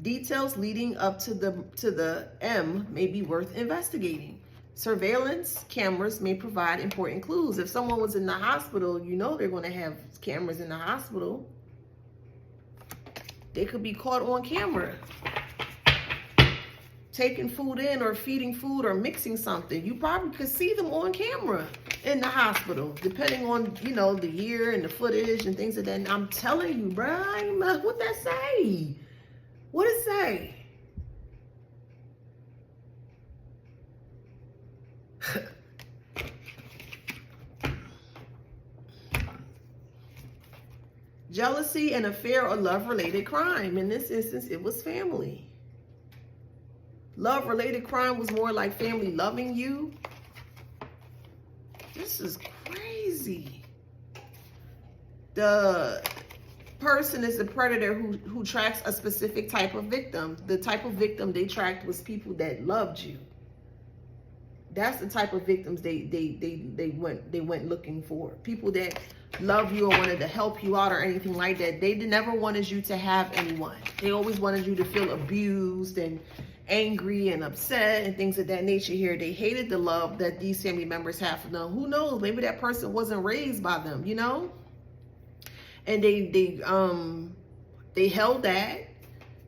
Details leading up to the M may be worth investigating. Surveillance cameras may provide important clues. If someone was in the hospital, you know they're going to have cameras in the hospital. They could be caught on camera taking food in or feeding food or mixing something. You probably could see them on camera in the hospital, depending on, you know, the year and the footage and things like that. And I'm telling you, bruh, what that say? What it say? Jealousy, an affair, or love-related crime. In this instance, it was family. Love-related crime was more like family loving you. This is crazy. The person is the predator who tracks a specific type of victim. The type of victim they tracked was people that loved you. That's the type of victims they went looking for. People that love you or wanted to help you out or anything like that. They never wanted you to have anyone. They always wanted you to feel abused and angry and upset and things of that nature here. They hated the love that these family members have for them. Who knows? Maybe that person wasn't raised by them, you know? And they held that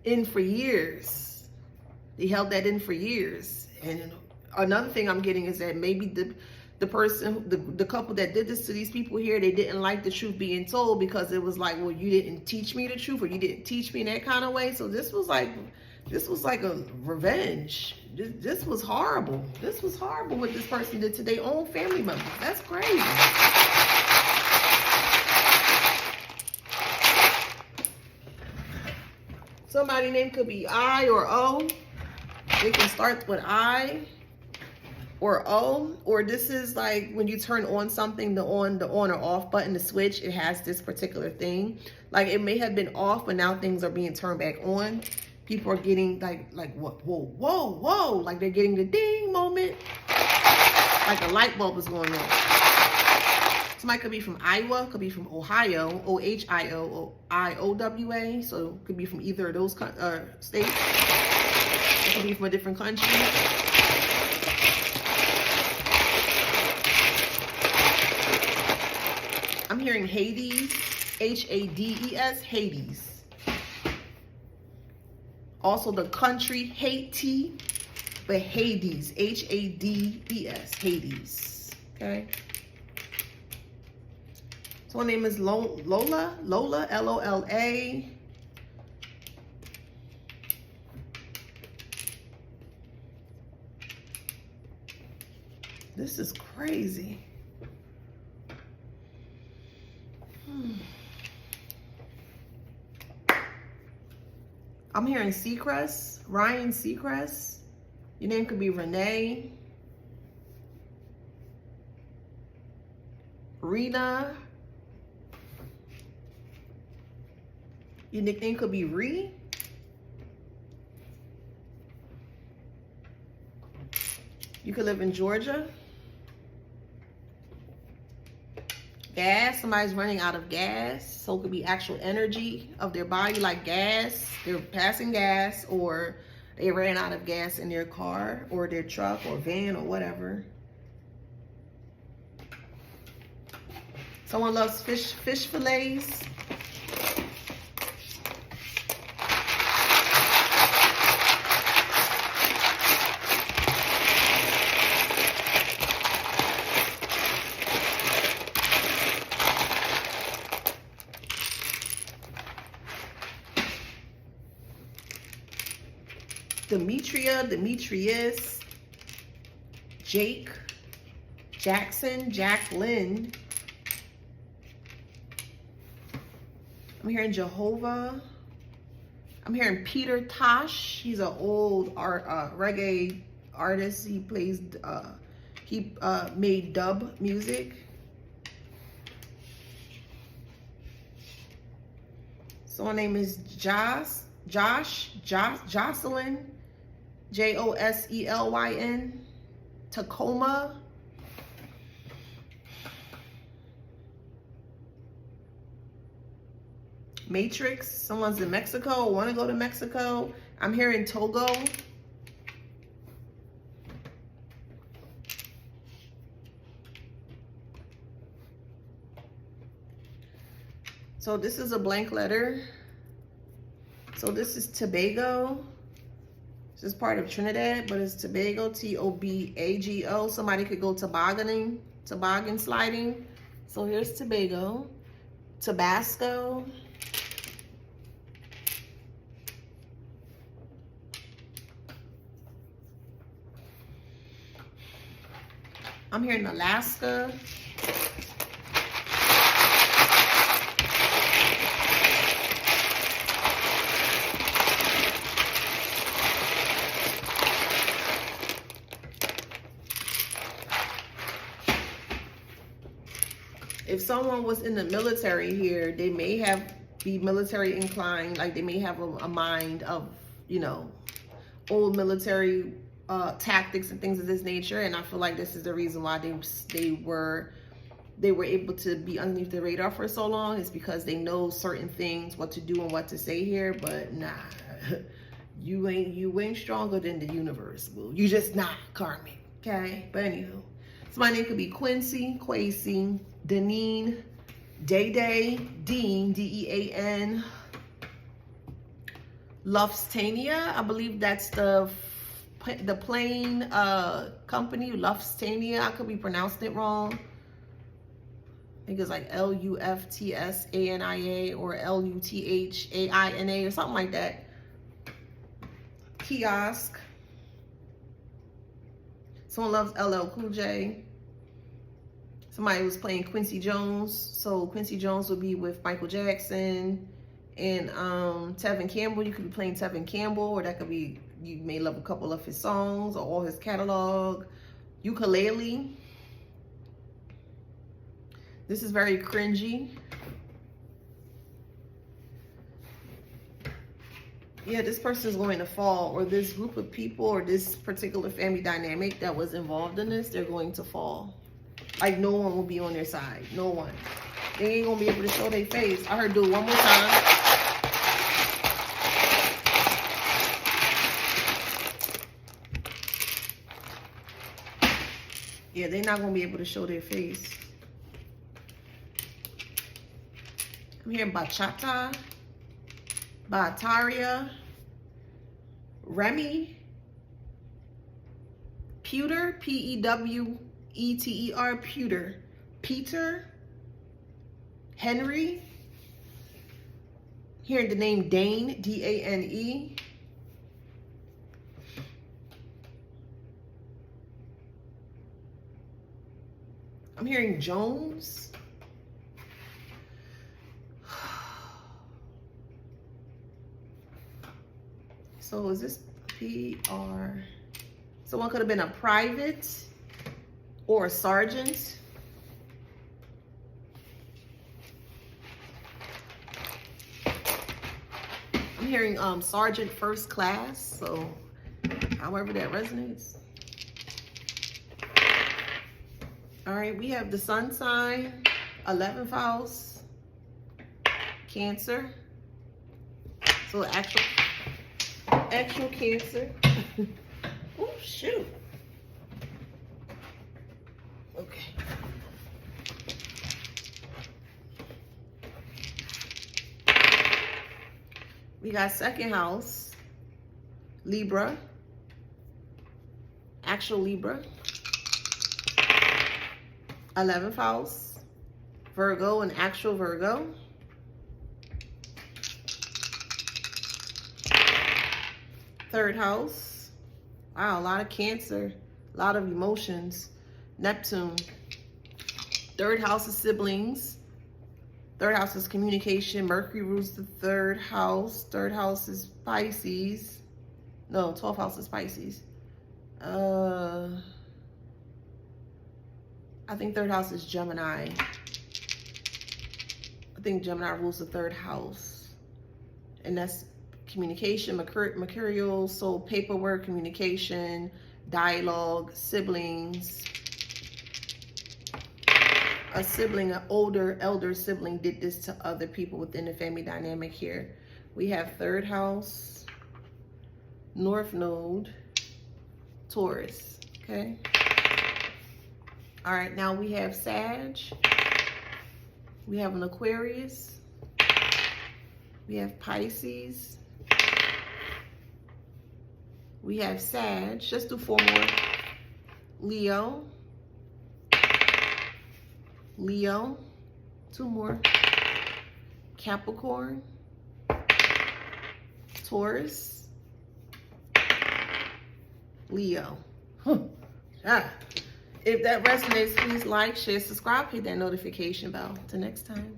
in for years. They held that in for years. And another thing I'm getting is that maybe the person, the couple that did this to these people here, they didn't like the truth being told, because it was like, well, you didn't teach me the truth, or you didn't teach me in that kind of way. So this was like a revenge. This was horrible. This was horrible what this person did to their own family members. That's crazy. Somebody name could be I or O. It can start with I or O, or this is like when you turn on something, the on or off button, the switch, it has this particular thing. Like it may have been off, but now things are being turned back on. People are getting like what? Whoa, like they're getting the ding moment, like a light bulb is going on. Somebody could be from Iowa, could be from Ohio, Ohio, Iowa, so it could be from either of those states. It could be from a different country. I'm hearing Hades, Hades, Hades. Also the country Haiti, but Hades, Hades, Hades. Okay. So her name is Lola, Lola. This is crazy. I'm hearing Seacrest, Ryan Seacrest. Your name could be Renee, Rena. Your nickname could be Ree. You could live in Georgia. Gas, somebody's running out of gas. So it could be actual energy of their body, like gas. They're passing gas, or they ran out of gas in their car or their truck or van or whatever. Someone loves fish fillets. Demetria, Demetrius, Jake, Jackson, Jacqueline. I'm hearing Jehovah. I'm hearing Peter Tosh. He's an old reggae artist. He plays, he made dub music. So her name is Jocelyn, Joselyn, Tacoma. Matrix, someone's in Mexico, want to go to Mexico. I'm hearing Togo. So this is a blank letter. So this is Tobago. This is part of Trinidad, but it's Tobago, Tobago. Somebody could go toboggan sliding. So here's Tobago. Tabasco. I'm hearing Alaska. If someone was in the military here, they may be military inclined, like they may have a mind of, you know, old military tactics and things of this nature. And I feel like this is the reason why they were able to be underneath the radar for so long, is because they know certain things, what to do and what to say here. But nah, you ain't stronger than the universe, boo. You just not, Carmen. Okay. But anywho, so my name could be Quincy, Quasi, Deneen, Day, Dean, Dean, Lufthansa. I believe that's the plane company, Lufthansa. I could be pronouncing it wrong. I think it's like Lufthansa or Luthaina or something like that. Kiosk. Someone loves LL Cool J. Somebody was playing Quincy Jones. So Quincy Jones would be with Michael Jackson and Tevin Campbell. You could be playing Tevin Campbell, or that could be, you may love a couple of his songs or all his catalog. Ukulele. This is very cringy. Yeah, this person is going to fall, or this group of people or this particular family dynamic that was involved in this, they're going to fall. Like, no one will be on their side. No one. They ain't going to be able to show their face. I heard do it one more time. Yeah, they're not going to be able to show their face. I'm hearing bachata, bataria, Remy, pewter, P-E-W-E-T-E-R, pewter, Peter, Henry. Hearing the name Dane, D-A-N-E. I'm hearing Jones. So is this P-R? Someone could have been a private or a sergeant. I'm hearing sergeant first class, so however that resonates. All right, we have the sun sign, 11th house, Cancer. So actual Cancer. Oh, shoot. Okay. We got second house, Libra, actual Libra. 11th house, Virgo and actual Virgo. Third house. Wow, a lot of Cancer, a lot of emotions. Neptune. Third house is siblings. Third house is communication. Mercury rules the third house. Third house is Pisces. No, 12th house is Pisces. I think third house is Gemini. I think Gemini rules the third house. And that's communication, mercurial, so paperwork, communication, dialogue, siblings. A sibling, an elder sibling did this to other people within the family dynamic here. We have third house, North Node, Taurus, okay? All right, now we have Sag. We have an Aquarius. We have Pisces. We have Sag. Just do 4 more. Leo. Leo. 2 more. Capricorn. Taurus. Leo. If that resonates, please like, share, subscribe, hit that notification bell. Till next time.